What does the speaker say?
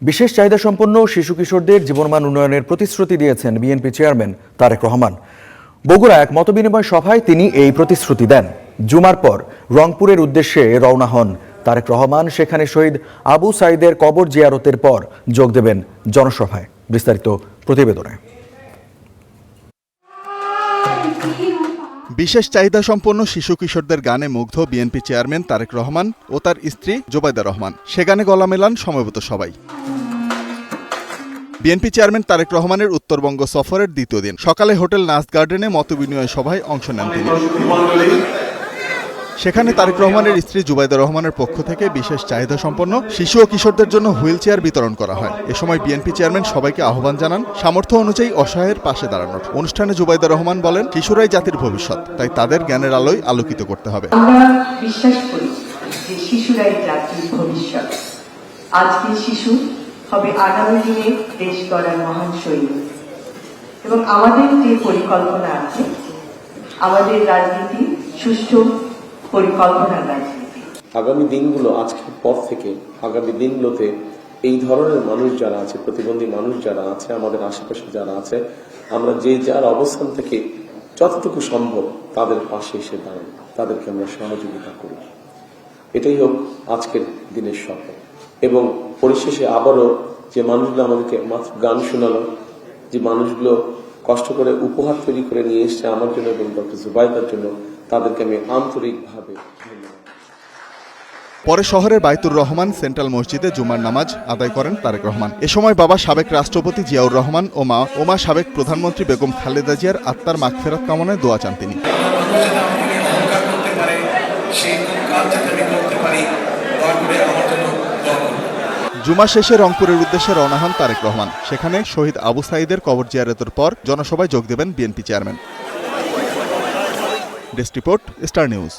বিশেষ চাহিদাসম্পন্ন শিশু কিশোরদের জীবনমান উন্নয়নের প্রতিশ্রুতি দিয়েছেন বিএনপি চেয়ারম্যান তারেক রহমান। বগুড়া এক মতবিনিময় সভায় তিনি এই প্রতিশ্রুতি দেন। জুমার পর রংপুরের উদ্দেশ্যে রওনা হন তারেক রহমান। সেখানে শহীদ আবু সাঈদের কবর জিয়ারতের পর যোগ দেবেন জনসভায়। বিস্তারিত প্রতিবেদনে। বিশেষ চাহিদা সম্পন্ন শিশু কিশোরদের গানে মুগ্ধ বিএনপি চেয়ারম্যান তারেক রহমান ও তার স্ত্রী জোবাইদা রহমান। সে গানে গলা মেলান সমবেত সবাই। বিএনপি চেয়ারম্যান তারেক রহমানের উত্তরবঙ্গ সফরের দ্বিতীয় দিন সকালে হোটেল নাস গার্ডেনে মতবিনিময় সভায় অংশ নেন তিনি। সেখানে তারেক রহমানের স্ত্রী জুবাইদা রহমানের পক্ষ থেকে বিশেষ চাহিদা সম্পন্ন শিশু ও কিশোরদের জন্য হুইল চেয়ার বিতরণ করা হয়। এ সময় বিএনপি চেয়ারম্যান সবাইকে আহ্বান জানান সামর্থ্য অনুযায়ী অসহায়ের পাশে দাঁড়ানোর। অনুষ্ঠানে জুবাইদা রহমান বলেন, শিশুরাই জাতির ভবিষ্যৎ, তাই তাদের জ্ঞানের আলোয় আলোকিত করতে হবে। আমরা বিশ্বাস করি যে শিশুরাই জাতির ভবিষ্যৎ। আজকের শিশু হবে আগামী দিনে দেশ গড়ার মহান সৈনিক। এবং আমাদের যে পরিকল্পনা আছে, আমাদের রাজনীতি সুষ্ঠু পরিকল্পনার রাজনীতি। আগামী দিনগুলো আজকের পর থেকে আগামী দিনগুলোতে এই ধরনের মানুষ যারা আছে, প্রতিবন্ধী মানুষ যারা আছে, আমাদের আশেপাশে যারা আছে, আমরা যে যার অবস্থান থেকে যতটুকু সম্ভব তাদের পাশে এসে দাঁড়াই, তাদেরকে আমরা সহযোগিতা করি। এটাই হোক আজকের দিনের স্বপ্ন। এবং পরিশেষে আবারও যে মানুষগুলো আমাদেরকে মাত্র গান শোনালো, যে মানুষগুলো কষ্ট করে উপহার তৈরি করে নিয়ে এসছে আমার জন্য এবং ডক্টর জুবাইদার জন্য, তাদেরকে আমি আন্তরিকভাবে ধন্যবাদ। পরে শহরের বাইতুর রহমান সেন্ট্রাল মসজিদে জুমার নামাজ আদায় করেন তারেক রহমান। এ সময় বাবা সাবেক রাষ্ট্রপতি জিয়াউর রহমান ও মা সাবেক প্রধানমন্ত্রী বেগম খালেদা জিয়ার আত্মার মাগফিরাত কামনায় দোয়া চান তিনি। জুমা শেষে রংপুরের উদ্দেশ্যে রওনা হন তারেক রহমান। সেখানে শহীদ আবু সাঈদের কবর জিয়ারতের পর জনসভায় যোগ দেবেন BNP chairman. Desk report, star news.